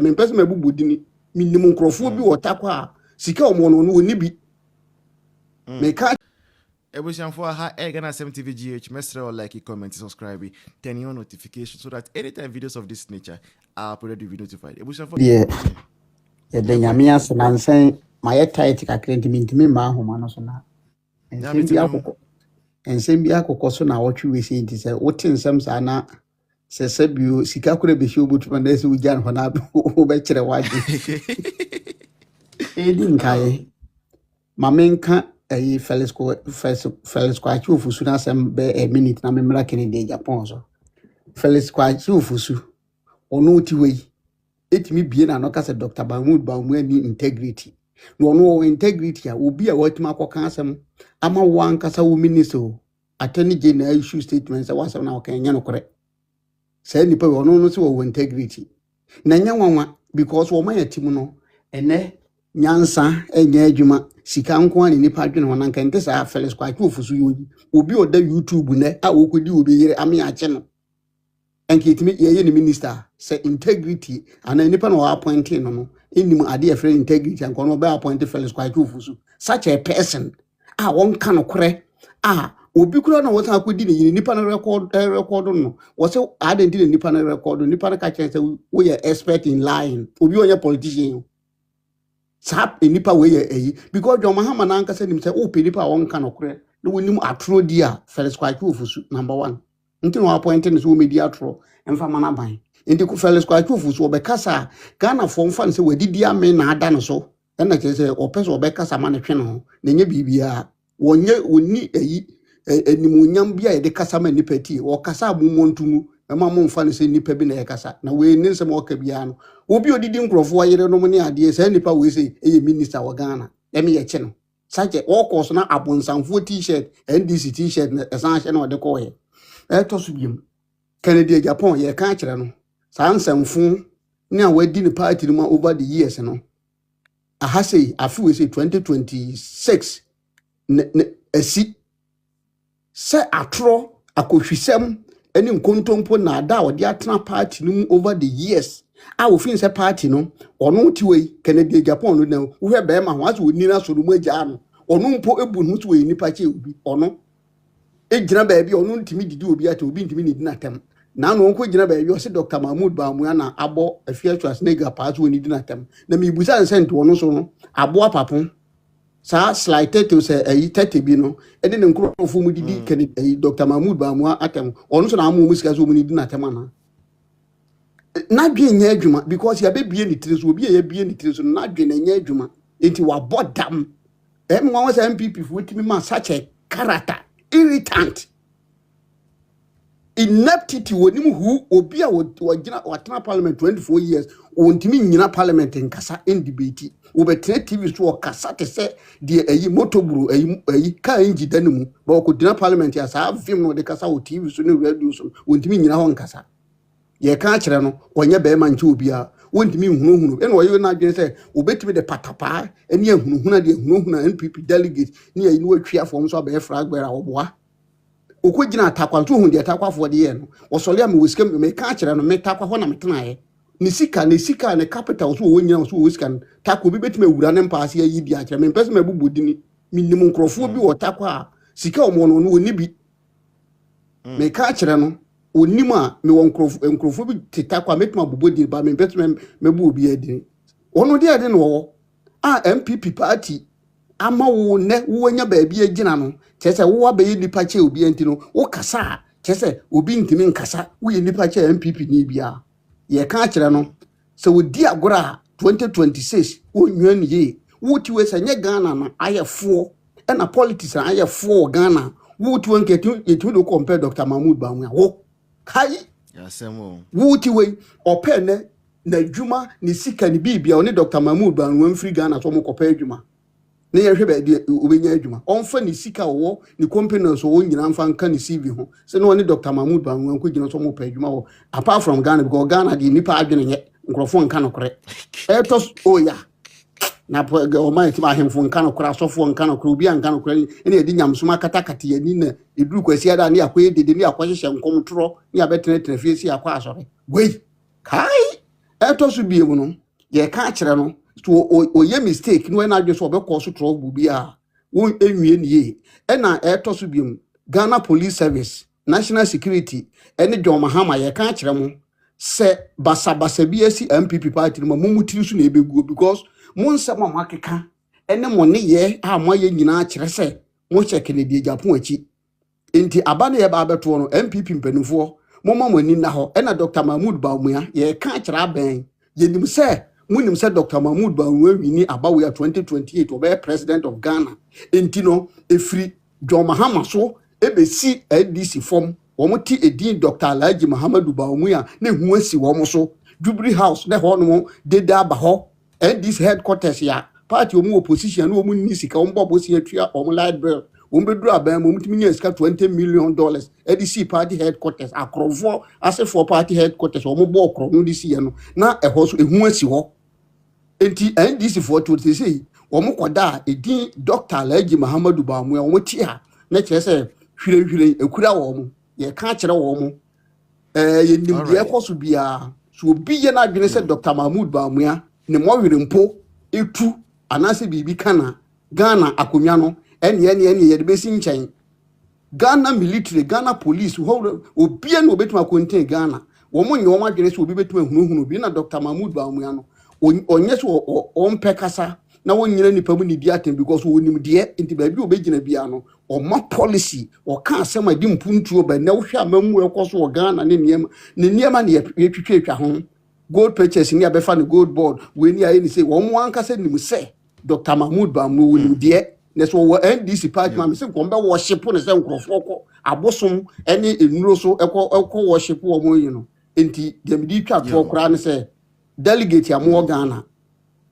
me person me bubu dini minimum nkrofo bi wotakwa sika omo no no ni bi me ka Ebusianfo ha Ghana 7 TV GH mesre or like, comment, subscribe, turn on notifications so that anytime videos of this nature are uploaded you'll be notified. Ebusianfo yeah the nyamia sanansen my tight kakra ntimi ma homa no so na ensem bi akokọ so na wotwe we sei nti se wote nsem sa na sese bio sika kura be shi obutuma na se ujan ho na wo be kire waje edi nkae mamenka ayi Felix Kwachi Ofusu na sem be a minute na memra Kennedy Japan so Felix Kwachi Ofusu ono ti we etimi bie na no ka se Dr. Mahmood Bawumia ni integrity no no integrity a obi a watima akoka asem ama wan kasa wo minister attorney general issue statements wasem na okan nya no kore say nipa we ono no se wo integrity na nya nwanwa because wo man yatim no ene nyansa enya adwuma sika nko ani nipa adwene ho nanka nte sa Felix Kwachi Ofusu yoyi obi oda YouTube ne a wokodi obi yire ame ache no enke itimi ye ni minister say integrity ana nipa no appointing no enim ade a friend integrity anko no be appoint Felix Kwachi Ofusu such a person a won ka no kore obi kura na wota akodi ni nipa no record no wo say identity nipa no record nipa no ka chen say we are expert in lying obi onye politician sap nipa we ye because John Mahama na anka say nim say o pe nipa won ka no kore no wonim atro dia Felix Kwachi Ofusu number 1 nti no appointing so media atro emfa mana ban nti ku Felix Kwachi Ofusu obekasa Ghana for mfa say wadidi ame na ada no so na che say opese obekasa ma ne twe no na nye bibia wonye oni animunyam bia ye de kasa ma nipa ti o kasa abumontumu ema mo mfa ne say nipa bi na ye kasa na we ni nsem o ka bia no obi odidi nkrofo ayere no mo ne ade say nipa we say eye minister wa Ghana eme ye che no sache o course na abonsanfo t-shirt NDC t-shirt na esan hye na de ko ye to so biem Kennedy Japan ye ka kire no sa nsamfo ne a wadi ne party no over the years no aha say afi we say 2026 esi se atro akohwisem eni nkontompo na ada odi atena party no over the years a wo fin se party no ono ti we Kennedy Japan no na wo hwe be ma ho aso oni na so no magya no ono mpo ebu no so we nipa che obi ono ejina ba bi ono ntimi didi obi ate obi ntimi nidi na tem na no nko jina ba bi o se Dr. Mahmood Bawumia na abo afia Schwarzenegger pass we nidi na tem na mi busa nsent ono so no abo apapon sa slide to say tete bi no e de nkrofo mu didi Kennedy Dr. Mahmood Bawumia atem ono so na amu musika so mu nidi na tem na dwe nya adwuma because ya be bie ni tire so obi ya bie ni tire so na dwe na nya adwuma enti wa bodam wan was MPP for witimi ma such a character irritant ineptity wonimu hu obi a wagina watena parliament 24 years ontimi nyina parliament nkasa in debate obetre TV so okasa te se de motoburu ka enji danemu ba okodina parliament ya sa film no de kasa o TV so ne radio so ontimi nyina ho nkasa ye ka kire no onye be ma nche obi a wontimi hunuhunu ene oye na adwene se obetimi de patapa ene hunuhuna de hunuhuna NPP delegate ne ayi no atwia fom so be fragbera oboa okogina atakwa so hu de atakwa fo de ye no osole am wesika me ka kire no me takwa ho na metena ye ni sika ne capital so wonyina so wesika takwa bi betime wura ne mpaase ayi di akire me pese me bubudini minim nkrofo bi wotakwa sika omo no oni bi me ka kire no onima me won nkrofo bi titakwa metuma bubodi ba me betime mebu obi adi ono de ade no wo MPP party ama wo ne wo nya ba bi agina no chese wo abayi nipa che obi enti no wo kasa chese obi ntimi nkasa wo ye nipa che MPP ni bia ye ka kire no se wo di agora 2026 wo nwan ye wo ti we se nye Ghana na ayefo e na politics na ayefo Ghana wo ti won ketu yetu do compare Dr. Mahmood Bawumia wo kai yasemo wo ti we opene na dwuma ni sika ni bibia oni Dr. Mahmood Bawumia mfiri Ghana so mo kopa adwuma ne ye hwe ba de obenya adwuma onfa ni sika wo ni company so wo nyina mfa nka ni CV ho se no oni Dr. Mahmood Bawumia nko gina so mo pa adwuma wo apart from Ghana because Ghana di nipa adwene nye nkrofo nka no kore etos oya na o ma ti ma hemfo nka no kore asofo nka no kore obi nka no kore ene edi nyamsoma katakata yani na eduru kwasi ada ne akoye dede ne akwahye nkom toro ne abetene tenefie si akwa asore wei kai ɛtɔ so biem no yɛ ka kyerɛ no to oyɛ mistake no na adwe so obɛkɔ so trouble bi a wo enwie nie ɛna ɛtɔ so biem Ghana Police Service National Security ɛne John Mahama yɛ ka kyerɛ mo sɛ basa bi asi MPP party no mo mutiri so na ebegu because mo nsɛm a makeka ɛne mo ne yɛ a mo ayɛ nyinaa kyerɛ sɛ mo hyɛ Kennedy Japan akyi enti aba ne yɛ ba abɛto no MPP mpanimfoɔ moma mo ani na hɔ ɛna Dr. Mahmood Bawumia yɛ ka kyerɛ abɛn yɛnim sɛ munim sɛ Dr. Mahmood Bawumia wini abawe 2028 ɔbɛyɛ president of Ghana enti no efiri John Mahama so ebesi ADC form wɔn ti edin Dr. Alhaji Muhammadu Bawumia na ehu asi wɔn so Jubilee House na hɔ no deda aba hɔ ADC headquarters ya party wɔn opposition na wɔn ni sika wɔn bɔ opposition atua wɔn light bill wɔn bɛduru aban mu wɔn tumi nya sika $20 million ADC party headquarters akorɔfoɔ asefo party headquarters wɔn bɔ ɔkorɔ no de si yɛ no na ɛhɔ so ehu asi hɔ enti ADC for to say wɔn kɔda edin Dr. Alhaji Muhammadu Bawumia wɔn ti ha na kyerɛ sɛ hwire ekura wɔn ye ka kyerɛ wɔn ye nim de ɛkɔ so bia so obi ye na adwene sɛ Dr. Mahmood Bawumia ne mo hwire mpo etu anase bibi kana Ghana akonwa no ene ye de besi nkyɛn Ghana military Ghana police obi na obetuma contain Ghana wɔn nye wɔn adwene sɛ obi betuma hunuhunu bi na Dr. Mahmood Bawumia no onye so on pekasa na wonyina nipa mu ni di atem because wonim de nti ba bi obegina bia no oma policy o ka asem adi mpuntuo ba na wo hwa amamu ekoso o Ghana ne niam na yetwetwa ho gold purchase ni abefa ne gold board we ni aye ni say wo mo anka se nim se Dr. Mahmood Bawumia wonim de ne so wo NDC party ma me se ko mbe worship ne se nkrofo ko abosom ene enuro so ekọ worship wo mo yi no enti dem di twa to kra ne se delegate ya mo Ghana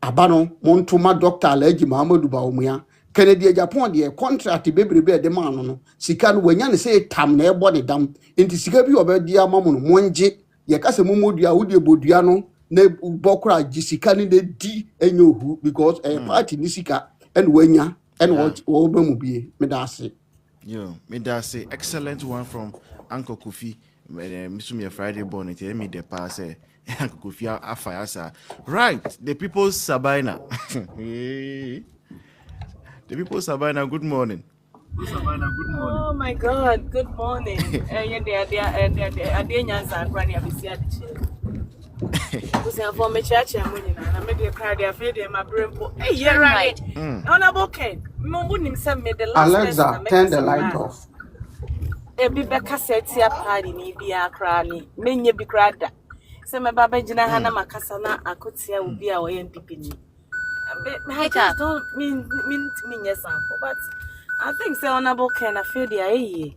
abano montoma Dr. Alhaji Muhammadu Bawumia Kennedy Japan de contract bebrebe de ma no sika no wanya ne say tam na ebo de dam enti sika bi obedi amamu no monje ye kase momodua wo de bodua no na bokra gi sika ni de di enyohu because party ni sika en wanya en wo ba mu bie me da ase yo me da say excellent one from Uncle Kofi Mr. Friday born it me the pass Uncle Kofi afayasa right the people's Sabina the people's Sabina good morning. Oh my God, good morning. Alexa, turn the light off. Ebi beka setia party ni bia kra ni menye bi krada se me baba gina ha na makasa na akotia obi a oye MPP ni I just don't mean yes sample but I think say honorable Ken afie dia eye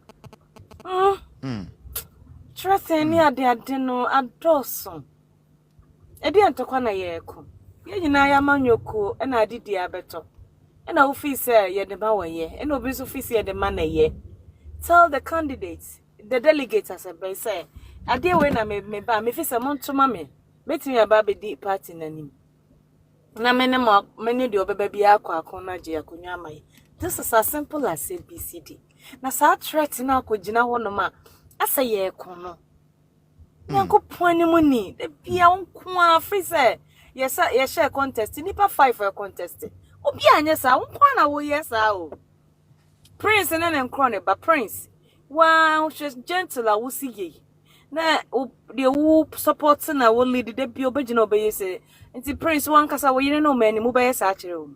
trust any ade no adoso edi antokwa na ye ko ye nyina ya manyoko na adidi abeto na ofi say ye de ba woye na obi so fi say de ma na ye. Tell the candidates, the delegates as a say, I dear when I me ba me fisa monto mame, met me a baby deep party nanim. Na many do baby akona jia kunyamai. This is as simple as ABCD. Na sa threat na ko jina hono ma, asa ye kono. Nyanko poni muni, the bia unkwa free say, yes, share contest, nipa 5 for contest. Obi anyesa, unkwa na wo yes o. Prince and then crony, but Prince, wow, she's gentle. I will see ye. Na the whoop supports and I will lead the debut original by say, and the Prince one cassa we no many mobile satchel.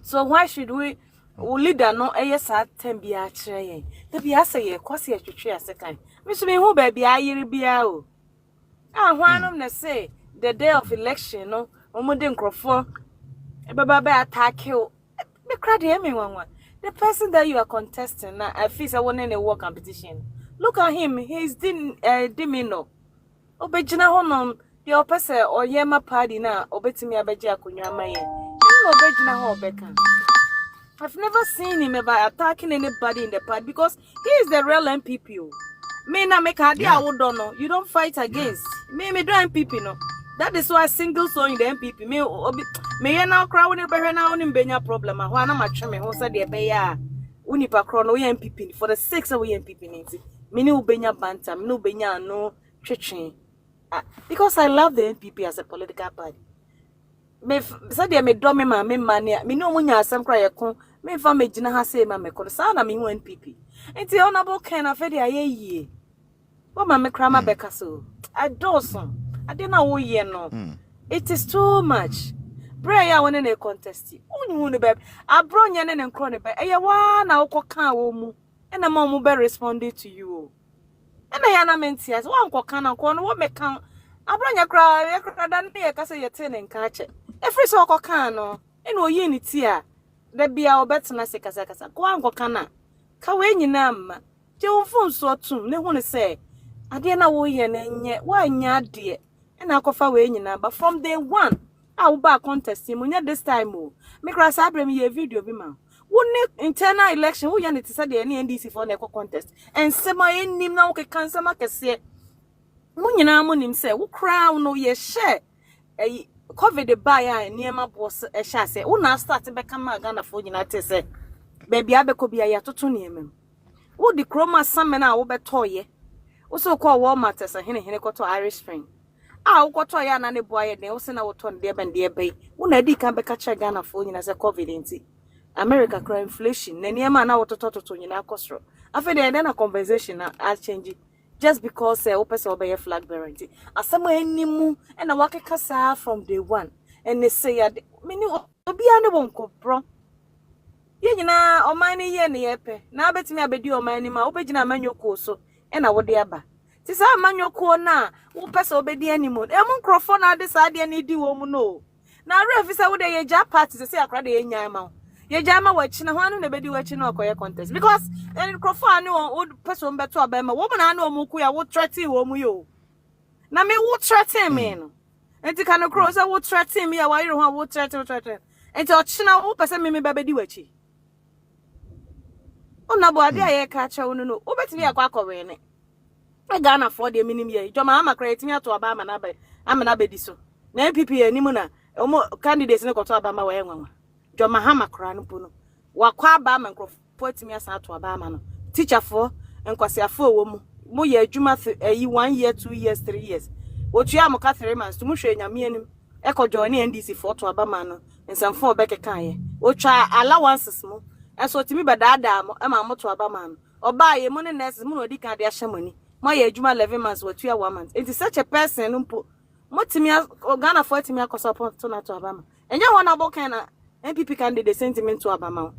So why should we lead a no a sat 10 be a tray? The Biasa, quasi a tree a second. Miss me who baby, I be out. Ah, one of them say the day of election, no, Omodin Crawford, a baba attack you. Me cried him one. The person that you are contesting now, I feel I won in a war competition. Look at him, he's dimino. Obejina honom, the opesa or yema party now, obetimi abeja kunyamaye. Obejina hobeka. I've never seen him about attacking anybody in the party because he is the real MPP. Me na make idea I don't know. You don't fight against. Me do MPP no. That is why single so in the MPP. Me now crowd ne be na onim benya problem. Ho na matwe me ho say de be ya. Unipa kro no MPP for the 6 of MPP nti. Me ne ubenya banta, me ne ubenya no twetwe. because I love the NPP as a political party. Me said me do me ma me mania me no munya asem kra yeko me fa me gina ha say ma me ko sa na me hu NPP enti honorable Ken Afedi ayeye wo ma me kra ma beka so adoson ade na wo ye no it is too much prayer won na contest unyu ne be abronya ne nkro ne be eye wa na wo kan wo mu e na ma mu be responding to you e na ya na mentias wo anko kan na ko no wo me kan abronya kra dan ne ka say yete ne nka che every so kan no e na oyi ni ti a da bia obetena se kasa ko anko kan na ka we nyina ma je wo fon so tum ne hu ne say ade na wo ye na nye wa nya ade e na akofa we nyina but from day one a wo ba contest mu nya this time o me kra sa abrem ye video bi ma wo ne internal election wo ye ne ti say de ne NDC for na contest en sema enim na wo ke kan sema kese mu nyina mu nim say wo kra no ye share COVID buy ya niema boss e sha say wo na start be kama Ghana for nyina te say baby abeko bia ya toto niemem wo di chroma samena wo betoye wo so ko Walmart say hene koto Irish Spring wo koto ya na ne boye ne wo se na wo ton de ben de be wo na di kan be ka che Ghana for nyina say COVID nti America crime inflation na niema na wo toto nyina akosro afa de na compensation na a change just because person obey flag bearer nti asama enimu e na wakeka sa from day one and they say mini obi ane wonko bro ye nyina oman ne ye ne yepe na betimi abedi oman ni ma obegina amanyoko so e na wode aba ti sa amanyoko na wo person obedi animu e mu nkrofo na ade sa ade ne di wo mu no na refi sa wode ye ja party se akra de ye nyan ma ye jama wachi na hwanu na bedi wachi na okoye contest because en crofo anu on person beto abema wo na anu omuku ya wo threaten wo mu yo na me wo threaten me no enti kan cro say wo threaten me ya wa yiro ho wo threaten enti ochi na wo person me bedi wachi ona bo ade aye ka cha wonu no wo betimi akwa akọwe ne e Ghana for de minim ye joma ama kra etimi ato aba ama na bedi so na MPP enimu na omo candidates ne koto aba ma wa enwanwa Joma hama kra no puno wakwa ba ma nkrofo atimi asa ato aba ma no teacher for enkwasiafo wo mu ye adwuma 1 year 2 years 3 years otua mo ka 3 months to mu hwe nyame anim ekojo ne NDC for to aba ma no nsamfo obeke kan ye otwa allowances mu enso timi badada mo e ma mo to aba ma no oba ye mu ne nurses mu no odi kan de ahyemani mo ye adwuma 11 months watua 1 month it is such a person mpo mo timi Ghana for timi akosupport to na to aba ma enye wona bo kan na MPP candidate sentiment to abama.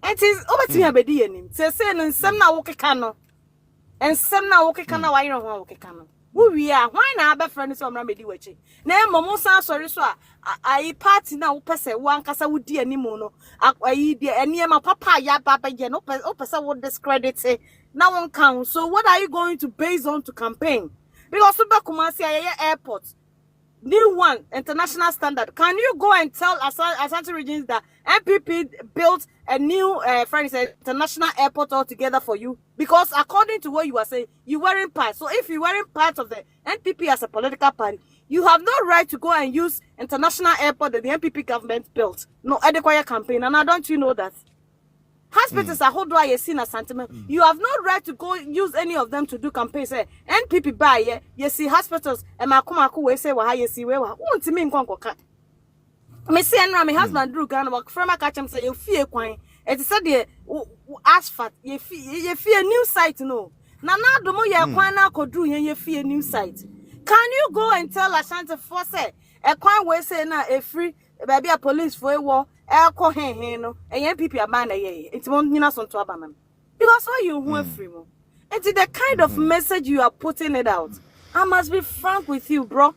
It is over to me abedi enim. Say no nsem na wo keka no. Ensem na wo keka na wa yiro ho wo keka no. Wo wi a hwan na aba friend so mra medi wachi. Na emomo san sorry so a party na wo pese wo ankasa wo di anim no. Ayi di eniema papa ya baba je no pese wo discredit na won kan. So what are you going to base on to campaign? Because Super Kumasi airport new one, international standard. Can you go and tell Ashanti regions that MPP built a new international airport altogether for you? Because according to what you are saying, you weren't part. So if you weren't part of the MPP as a political party, you have no right to go and use international airport that the MPP government built. No adequate campaign. And don't you know that? Hospitals are how do I see a sentiment? You have no right to go use any of them to do campaigns. NPP buy you see hospitals and Makumaku we say why you see where won't to mean Kwanko. Me see and my husband drew Ghana work from a catch him say you fear quine. It is said the asphalt you fear new site no. Now do mo ya kwana could do you fear new site. Can you go and tell Ashanti for say a quine we say na a free baby a police for a war? Eko hen no MPP abana ye it won't nyina so to abama because why you who free mo it is the kind of message you are putting it out. I must be frank with you, bro.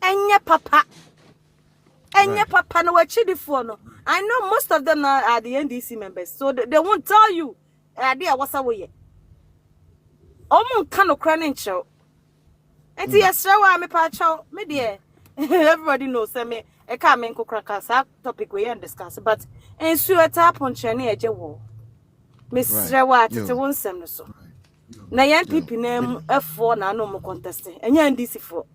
Enye papa no wachidi for no. I know most of them are the NDC members, so they won't tell you idea what's away. Omo kano craning show. And yes, show me pa chow me dear. Everybody knows me. I can't make a topic we discuss, but and so at up on Chani a jaw. Miss Rawat, it's a one sem so. Nayan people name F4 na no more contesting, and yan DC4.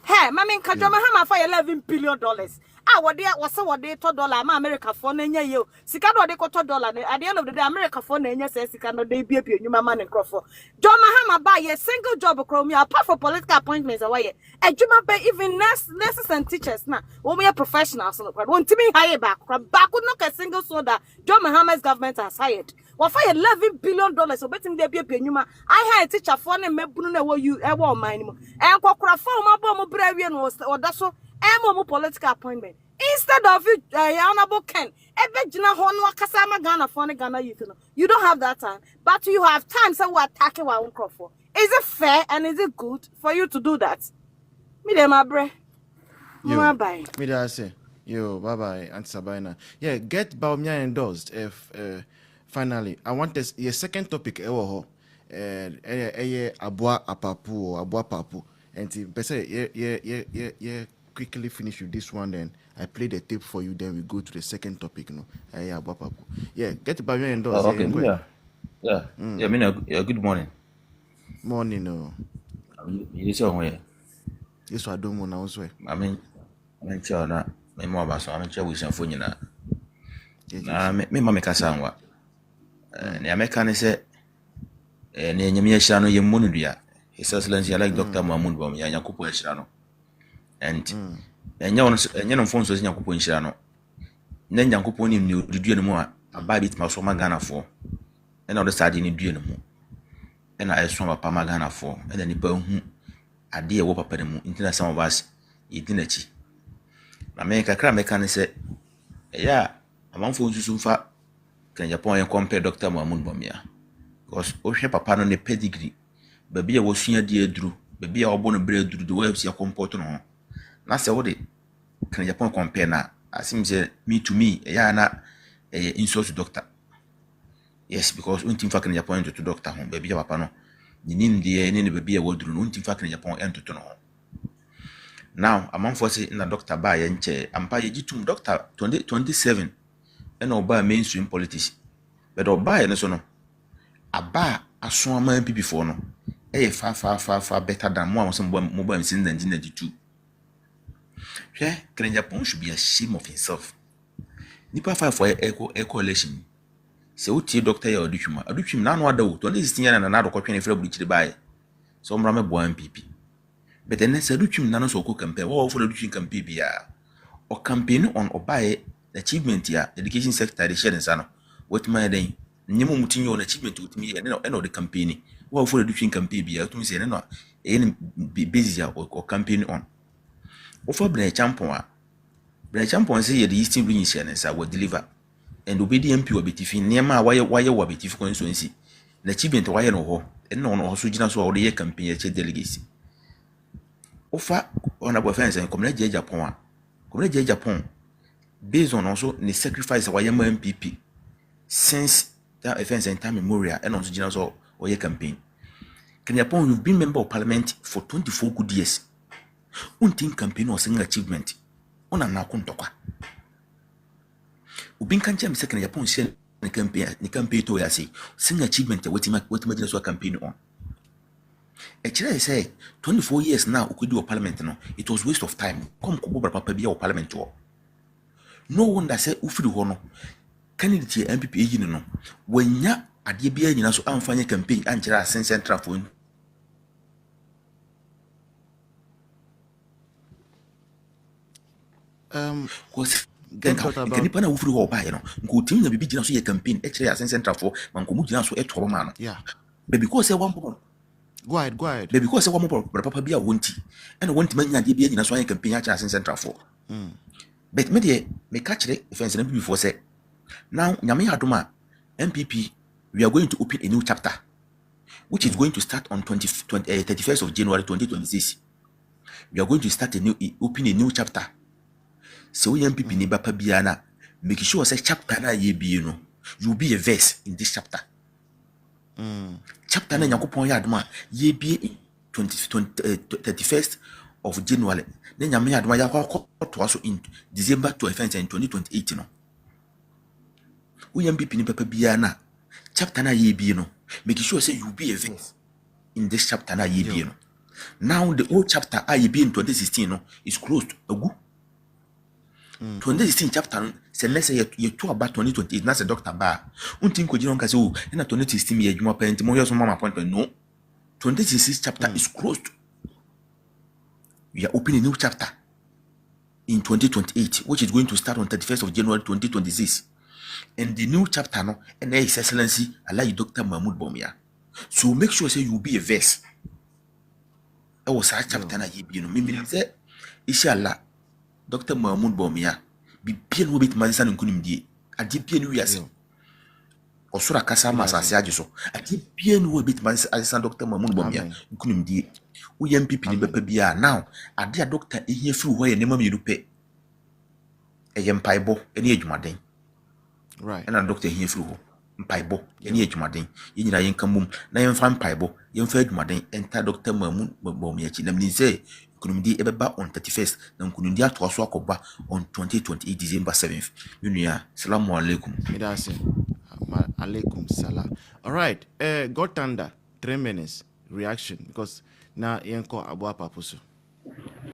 Hey, Mammy Kajama Hama for $11 billion. what they was what they $2 ma America for nenya yo sika no de koto dollar at the end of the day America for nenya says sika no dey be you man and crop for John Mahama buy a single job across me apart from political appointments away ejuma be even nurses and teachers na wo me professionals no won timi hire back no a single soda John Mahama's government has hired we fire $11 billion so betim dey be nyuma I hire teacher for na mebunu na wo you e wo man mu en kokora for ma bo mo bra wie no oda so mo political appointment instead of you honorable Ken ebegina ho no akasa ma Ghana for Ghana youth no you don't have that time but you have time so we attacking our own crop for is it fair and is it good for you to do that me dem abre bye Me da say, yo, bye bye, Auntie Sabina. Yeah, get Baumia endorsed. If finally, I want this. Your second topic, abua apapu or abua papu, and quickly finish with this one. Then I play the tape for you. Then we go to the second topic. No, abua papu. Yeah, get Baumia endorsed. Okay, yeah. I mean, good morning. Morning, no. You saw where? Yes, I don't want to answer. I mean, sure that my mom was on a chair with some phone. Me mamma Casanwa. The American said, near me, Shano, your Munudia. His Excellency, like Dr. Mahmoud Bom, Yakupo Shano. And yon phones was Yakupo Shano. Then Yakupo knew to do no more. A babit Masoma Ghana for. And on the side in the more. And I swam a Pamagana for. And then the bone. A dear whoop up at the into some of us, eat dinner. America cram mechanic said, yeah, among phones soon far. Can Japan compare Dr. Mahmoud Bomia? Because Ocean Papa on the pedigree, baby was senior dear Drew, baby our born and bred through the webs your comporting on. That's what it can Japan compare now. I seem say me to me, a insult to doctor. Yes, because one thing fucking Japan to doctor home, baby Papa no. The name the baby a word through one thing fucking Japan enter to know. Now, among forces in the doctor by and chair, and by Jitum doctor 2027 and obey mainstream politics. But obey and so no. A bar a swam man before no. Far better than one some mobile since 1992. Yeah, Can Japan should be ashamed of himself. Nipa fight for a coalition. Say, what your doctor or Duchum, none other 2016 and another copy of the buy. Some ramme boy PP. But then let's do him none so compare all for the Duchin campaign or campaign on or buy achievement here, education sector, the sharing son. What my day, Nemo Mutin on achievement with me and end of the campaign. Well, for the Duchin campaign be to me say, no, any busy or campaign on. Offer Bray Champon. Bray Champon say the Eastern Green Shares I will deliver. And obedient pure betifin near my wire wabitif constituency. The achievement wire no ho, and no also general or the campaign delegacy. Offer honorable offense and community Japan. Community Japan, based on also the sacrifice of Wayama MPP since that offense and time memorial and also general or your campaign. Can Japan you've been member of parliament for 24 good years? Untin campaign or single achievement. Ona na kuntoka. Ubin kancha mi second Japan share ni campaign to ya say single achievement what imagine so campaign on. Actually, I say 24 years now, we could do a parliament. No, it was waste of time. Come, Kubra Papa be our parliament. No wonder say, Ufi Hono, candidate MPP, you know, when ya at the BA, you know, so I'm finding campaign and Jera Sense Central phone. Was then can you pan a Ufi or buy, you know, go team the BB so your campaign, actually, as Central for Mancomu, so a Toromano. Yeah, but because I want more. Go ahead. But because I want more, Papa be a wanty, and I want to make a DBA in a swine campaign at Central for. But media may catch the offense and before say. Now, Yami Haduma, MPP, we are going to open a new chapter, which is going to start on 31st of January 2026. We are going to start open a new chapter. So we MPP Niba Pabiana, make sure say chapter na ye be, you know, you'll be a verse in this chapter. Chapter 9 Yakupon Yadma, ye be 31st of January. Then Yami Adma Yakwa to also in December to offense in 2028. You know. We MPP Niba Pabiana, chapter na ye be, you know, make sure say you'll be a verse in this chapter na ye be, you know. Now the old chapter I be in 2016 no, is closed. 2016 chapter no sɛ nɛ sɛ yɛto aba 2028 na sɛ doctor ba a wontim kɔgyina wo nka sɛ o ɛna 2016 yɛ adwuma pɛ nti moyɛ so mama appointment. No, 2026 chapter is closed. We are opening a new chapter in 2028, which is going to start on 31st of January 2026. And the new chapter no, and His Excellency Allah Dr. Mahmoud Bawumia. So make sure say you be a verse. I was a chapter na yibi no. Mimi say inshallah Dr. Mahmoud Bawumia bi bien wo bit manisa nkunim die. Ade bien wi ase. Osura kasa masase age so. Ade bien wo bit manisa ase Dr. Mahmoud Bawumia nkunim die. Wo yam pipi ni bepa bia now. Ade a doctor ehia firi ho ye nema miru pe. Eyem paibo ene adwumaden. Right. And a doctor here through Mpaibo, any age madden, in your income, na yɛmfa mpaebɔ yɛmfa adwumaden enter Dr. Mahmoud Bawumia akyi na mede sɛ nkonimdi ɛbɛba on 31st na nkonimdi atoa so akɔba on 2028 December 7th. Menua, salamu alaikum. That's it. Alaikum salam. All right. God Thunder, 3 minutes reaction because now yanko abua papusu.